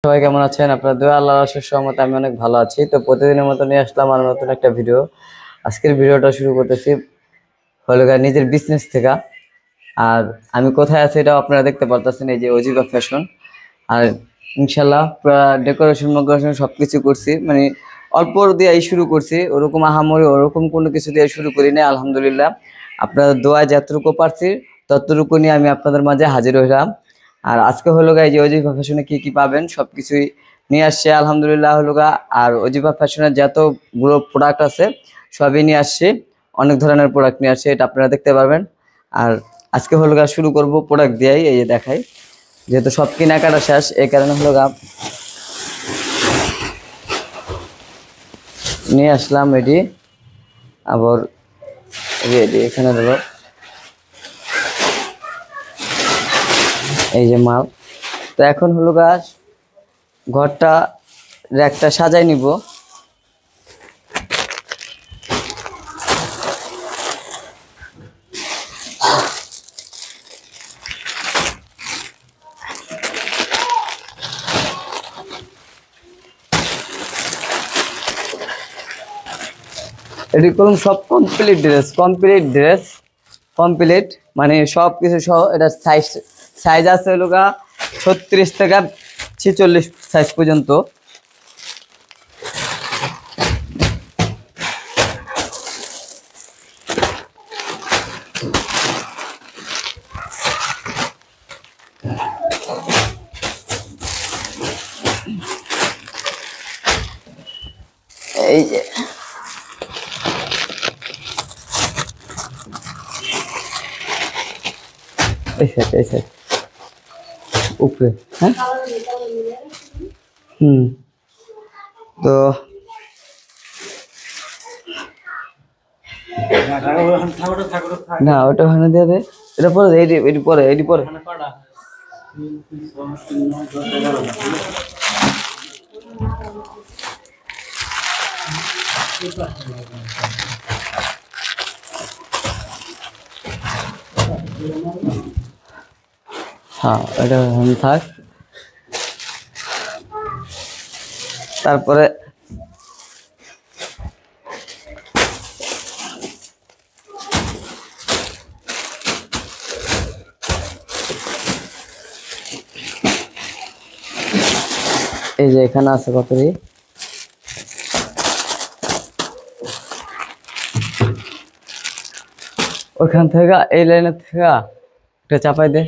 সবাই কেমন আছেন? আপনার দোয়া আল্লাহর অশেষ রহমতে আমি অনেক ভালো আছি। তো প্রতিদিনের মতো নিয়ে আসলাম আর নতুন একটা ভিডিও। আজকের ভিডিওটা শুরু করতেছি হলো নিজের বিজনেস থেকে। আর আমি কোথায় আছি এটাও আপনারা দেখতে পারতেছেন, এই যে অজিবা ফ্যাশন। আর ইনশাল্লাহ ডেকোরেশন মেকোরেশন সব কিছু করছি, মানে অল্প দিয়েই শুরু করছি, ওরকম আহামরি ওরকম কোনো কিছু দিয়ে শুরু করি না। আলহামদুলিল্লাহ আপনাদের দোয়ায় যতটুকু পারছি ততটুকু নিয়ে আমি আপনাদের মাঝে হাজির হইলাম। আর আজকে হলো এই যে অজিবা ফ্যাশনে কি কি পাবেন সব কিছুই নিয়ে আসছে আলহামদুলিল্লাহ হলো। আর অজিবা ফ্যাশনের যতগুলো প্রোডাক্ট আছে সবই নিয়ে আসছি, অনেক ধরনের প্রোডাক্ট নিয়ে আসছে, এটা আপনারা দেখতে পারবেন। আর আজকে হলো শুরু করব প্রোডাক্ট দিয়েই, এই যে দেখাই, যেহেতু সব কেনাকাটা শেষ এই কারণে হলো নিয়ে আসলাম এটি। আবার রেডি এখানে হলো এই যে মাল। তো এখন হলো ঘরটা র্যাকটা সাজাই নিব। এটি করুন সব কমপ্লিট মানে সব কিছু সহ। এটা সাইজ আছে হলো 36 থেকে 46 সাইজ পর্যন্ত। এই যে এই সাইড উপরে, হ্যাঁ তো না ওটা ওখানে দিয়ে দে, এটা পরে এটি পরে হ্যাঁ এটা ওখানে থাক। তারপরে এই যে এখানে আছে কতরি, ওইখান থেকে এই লাইনের থেকে একটা চাপাই দে।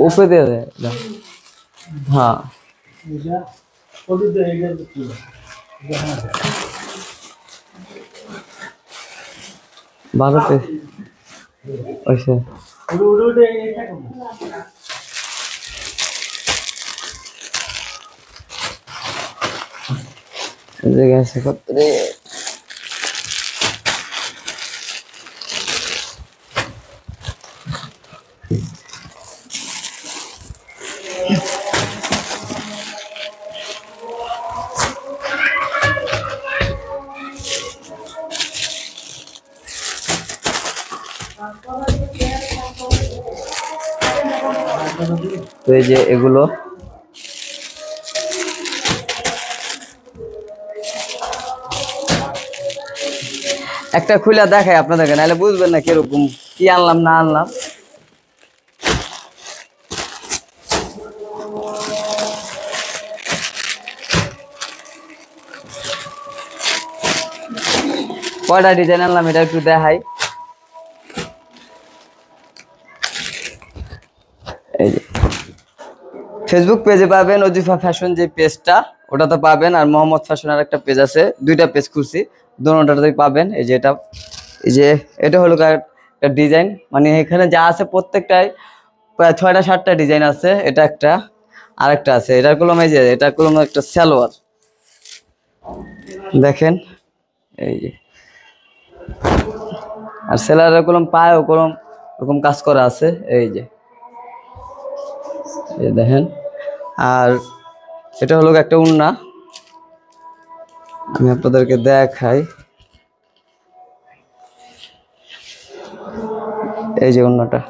উপরে দিয়ে দে, হ্যাঁ ভারতে ওইসে জায়গা আছে কতরে। তো এই যে এগুলো একটা খুলে দেখাই আপনাদেরকে, নাহলে বুঝবেন না কিরকম কি আনলাম না আনলাম। কয়টা ডিজাইন আনলাম এটা একটু দেখাই। এই যে ফেসবুক পেজে পাবেন অজিফা ফ্যাশন, যে পেজটা ওটাতে পাবেন। আর মোহাম্মদ ফ্যাশনের একটা পেজ আছে, দুইটা পেজ খুলছি, দুটোটাতেই পাবেন। এই যে এটা হলো একটা ডিজাইন, মানে এখানে যা আছে প্রত্যেকটাই প্রায় 6টা 7টা ডিজাইন আছে। এটা একটা, আরেকটা আছে এটার কলম, এই যে এটার কলম একটা সালোয়ার দেখেন, এই যে। আর সেলারের কলম পায়ও কলম ওরকম কাজ করা আছে, এই যে এই দেখেন। আর এটা হলো একটা ওড়না, আমি আপনাদেরকে দেখাই। এই যে ওড়নাটা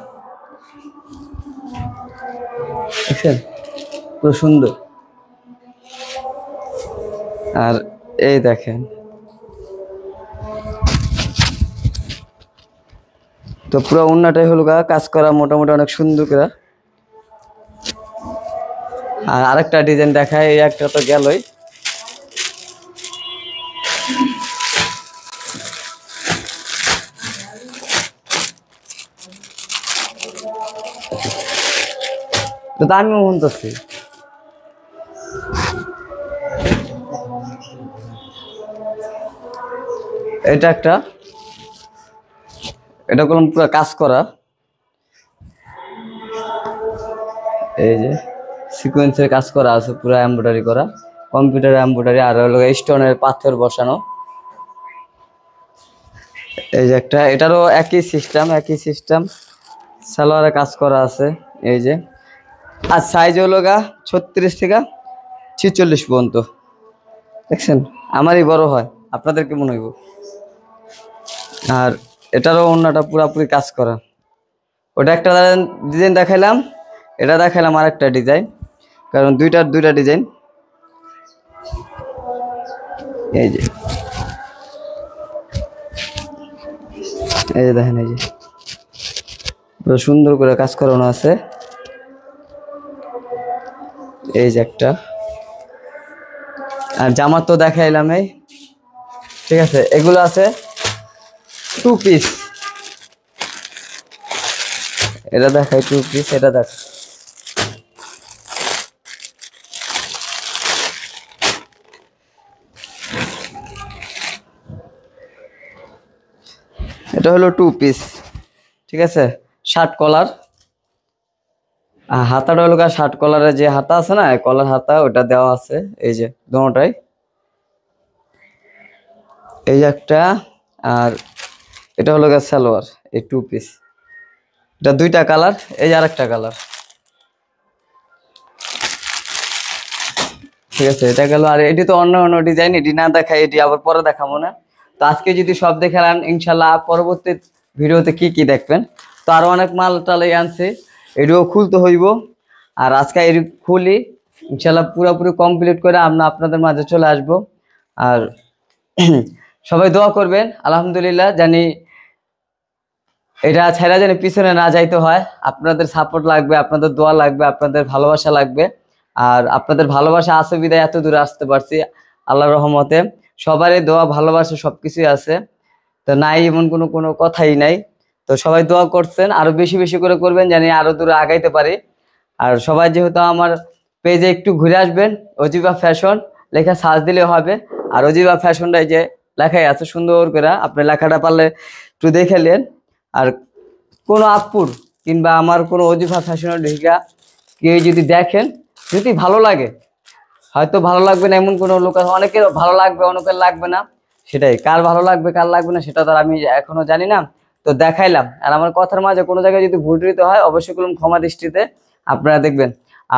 দেখছেন, পুরো সুন্দর। আর এই দেখেন, তো পুরো ওড়নাটাই হলো কাজ করা মোটামুটি অনেক সুন্দর করে। আর আরেকটা ডিজাইন দেখায়, এই একটা তো গেলই। তো আমিও শুনতেছি। এটা একটা, এটা করলাম পুরো কাজ করা, এই যে সিকোয়েন্সের কাজ করা আছে, পুরো এমব্রয়ডারি করা, কম্পিউটার এমব্রয়ডারি। আর হলো স্টোনের পাথর বসানো। এই যে একটা, এটারও একই সিস্টেম সালোয়ারে কাজ করা আছে। এই যে, আর সাইজ হলো 36 থেকে 46 পর্যন্ত। দেখছেন, আমারই বড় হয়, আপনাদের কেমন হইব? আর এটারও ওড়নাটা পুরাপুরি কাজ করা। ওটা একটা ডিজাইন দেখাইলাম, এটা দেখাইলাম আর একটা ডিজাইন, কারণ দুইটা ডিজাইন। এই যে, এই যে দেখেন, এই যে পুরো সুন্দর করে কাজ করানো আছে। এই যে একটা, আর জামা তো দেখাইলাম এই, ঠিক আছে। এগুলো আছে 2 পিস, এটা দেখাই 2 পিস, এটা দেখ। এটা হলো 2 পিস, ঠিক আছে। শার্ট কলার, হাতাটা হলো শার্ট কলারের যে হাতা আছে না, কলার হাতা, ওটা দেওয়া আছে। এই যে দুটোটাই, এই যে একটা। আর এটা হলো সালোয়ার, এই 2 পিস, এটা 2টা কালার। এই যে আরেকটা কালার, ঠিক আছে। এটা গেল। আর এটি তো অন্য অন্য ডিজাইন, এটি না দেখাই, এটি আবার পরে দেখাবো না। তো আজকে যদি সব দেখালেন, ইনশাল্লাহ পরবর্তী ভিডিওতে কি কি দেখবেন। তো আরো অনেক মাল টালে আনছে, এটিও খুলতে হইব। আর আজকে এটি খুলি, ইনশাল্লাহ পুরোপুরি কমপ্লিট করে আমরা আপনাদের মাঝে চলে আসব। আর সবাই দোয়া করবেন, আলহামদুলিল্লাহ, জানি এটা ছেড়া জানি পিছনে না যাইতে হয়। আপনাদের সাপোর্ট লাগবে, আপনাদের দোয়া লাগবে, আপনাদের ভালোবাসা লাগবে। আর আপনাদের ভালোবাসা আছে বিদায় এত দূরে আসতে পারছি, আল্লাহর রহমতে। সবারই দোয়া ভালোবাসা সবকিছুই আছে, তো নাই এমন কোনো কথাই নাই। তো সবাই দোয়া করছেন, আরো বেশি বেশি করে করবেন, জানি আরো দূরে আগাইতে পারি। আর সবাই যেহেতু আমার পেজে একটু ঘুরে আসবেন, অজিবা ফ্যাশন লেখা সার্চ দিলে হবে। আর অজিবা ফ্যাশনটাই যে লেখাই আছে সুন্দর করে, আপনি লেখাটা পারলে একটু দেখে নেন। আর কোনো আপুর কিংবা আমার কোনো অজিফা ফ্যাশনের ঢিকা কেউ যদি দেখেন, যদি ভালো লাগে, হয়তো ভালো লাগবে না এমন কোনো লোক আছে, অনেকের ভালো লাগবে, অনেকের লাগবে না। সেটাই, কার ভালো লাগবে কার লাগবে না সেটা তো আমি এখনো জানি না। তো দেখাইলাম। আর আমার কথার মাঝে কোনো জায়গায় যদি ভুল ত্রুটি হয়, অবশ্যই কোনো ক্ষমা দৃষ্টিতে আপনারা দেখবেন।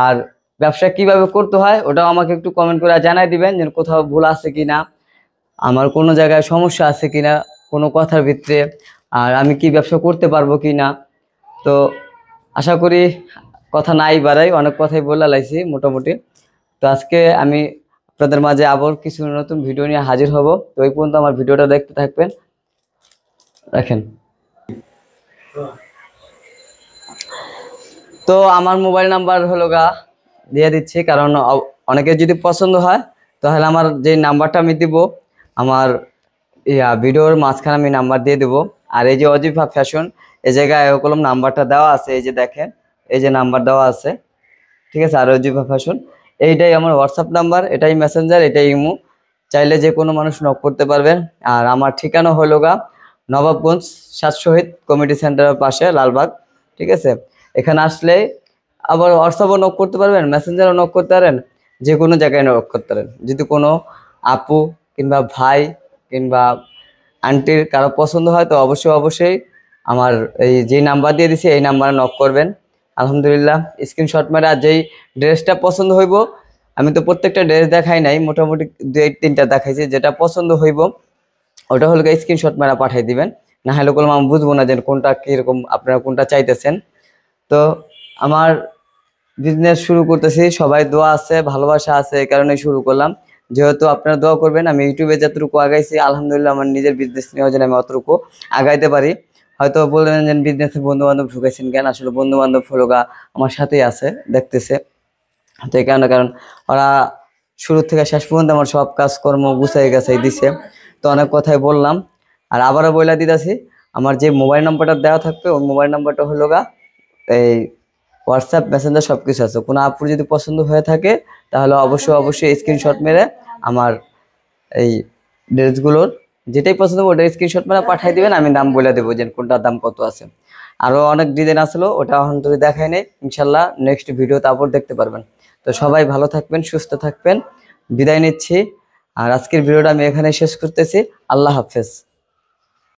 আর ব্যবসা কিভাবে করতে হয় ওটাও আমাকে একটু কমেন্ট করে জানাই দিবেন, যে কোথাও ভুল আছে কিনা, আমার কোনো জায়গায় সমস্যা আছে কিনা কোনো কথার ভিতরে, আর আমি কি ব্যবসা করতে পারবো কিনা। তো আশা করি কথা নাই বাড়াই, অনেক কথাই বলে লাইছি মোটামুটি। তো আজকে আমি আপনাদের মাঝে আবার কিছু নতুন ভিডিও নিয়ে হাজির হব। তো ওই পর্যন্ত আমার ভিডিওটা দেখতে থাকবেন, রাখেন। তো আমার মোবাইল নাম্বার হলো দিয়ে দিচ্ছি, কারণ অনেকের যদি পছন্দ হয় তাহলে আমার যে নাম্বারটা আমি দিব, আমার ভিডিওর মাঝখানে আমি নাম্বার দিয়ে দেবো। আর এই যে অজিফা ফ্যাশন, এই জায়গায় কলম নাম্বারটা দেওয়া আছে, এই যে দেখেন, এই যে নাম্বার দেওয়া আছে, ঠিক আছে। আর অজিফা ফ্যাশন এইটাই আমার হোয়াটসঅ্যাপ নাম্বার, এটাই মেসেঞ্জার, এটাই ইমো, চাইলে যে কোনো মানুষ নক করতে পারবেন। আর আমার ঠিকানা হলো নবাবগঞ্জ 7 শহীদ কমিটি সেন্টারের পাশে, লালবাগ, ঠিক আছে। এখানে আসলে আবার হোয়াটসঅ্যাপও নক করতে পারবেন, মেসেঞ্জারও নক করতে পারেন, যে কোনো জায়গায় নক করতে পারেন। যদি কোনো আপু কিংবা ভাই কিংবা আন্টির কারো পছন্দ হয়, তো অবশ্যই আমার এই যে নাম্বার দিয়ে দিছি এই নাম্বারে নক করবেন। আলহামদুলিল্লাহ স্ক্রিনশট মেরে আর যেই ড্রেসটা পছন্দ হইব, আমি তো প্রত্যেকটা ড্রেস দেখাই নাই, মোটামুটি 2-3টা দেখাইছি, যেটা পছন্দ হইব ওটা হলো স্ক্রিনশট মেরা পাঠিয়ে দিবেন। না হলে কোনো আমি বুঝবো না যে কোনটা কীরকম আপনারা কোনটা চাইতেছেন। তো আমার বিজনেস শুরু করতেছি, সবাই দোয়া আছে ভালোবাসা আছে, এই কারণে শুরু করলাম। যেহেতু আপনারা দোয়া করবেন, আমি ইউটিউবে যতটুকু আগাইছি আলহামদুলিল্লাহ আমার নিজের বিজনেস নিয়েও যেন আমি অতটুকু আগাইতে পারি। হয়তো বললেন যে বিজনেসে বন্ধু বান্ধব ঢুকেছেন কেন, আসলে বন্ধু বান্ধব হলোগা আমার সাথেই আছে, দেখতেছে। তো এই কারণে, কারণ ওরা শুরু থেকে শেষ পর্যন্ত আমার সব কাজকর্ম গুছাই গাছাই দিছে। তো অনেক কথাই বললাম, আর আবারও বইলা দিতেছি, আমার যে মোবাইল নাম্বারটা দেওয়া থাকবে ওই মোবাইল নাম্বারটা হলো এই হোয়াটসঅ্যাপ মেসেঞ্জার সব কিছু আছে। কোনো আপুর যদি পছন্দ হয়ে থাকে তাহলে অবশ্যই স্ক্রিনশট মেরে আমার এই ড্রেসগুলোর যেটাই পছন্দ হবে ওটা স্ক্রিনশট মেরে পাঠিয়ে দিবেন, আমি দাম বলে দেবো যে কোনটার দাম কত আছে। আরও অনেক ডিজাইন আসলো, ওটা এখন তো দেখাই নেই, ইনশাল্লাহ নেক্সট ভিডিও তারপর দেখতে পারবেন। তো সবাই ভালো থাকবেন, সুস্থ থাকবেন, বিদায় নিচ্ছি। আর আজকের ভিডিওটা আমি এখানে শেষ করতেছি। আল্লাহ হাফেজ।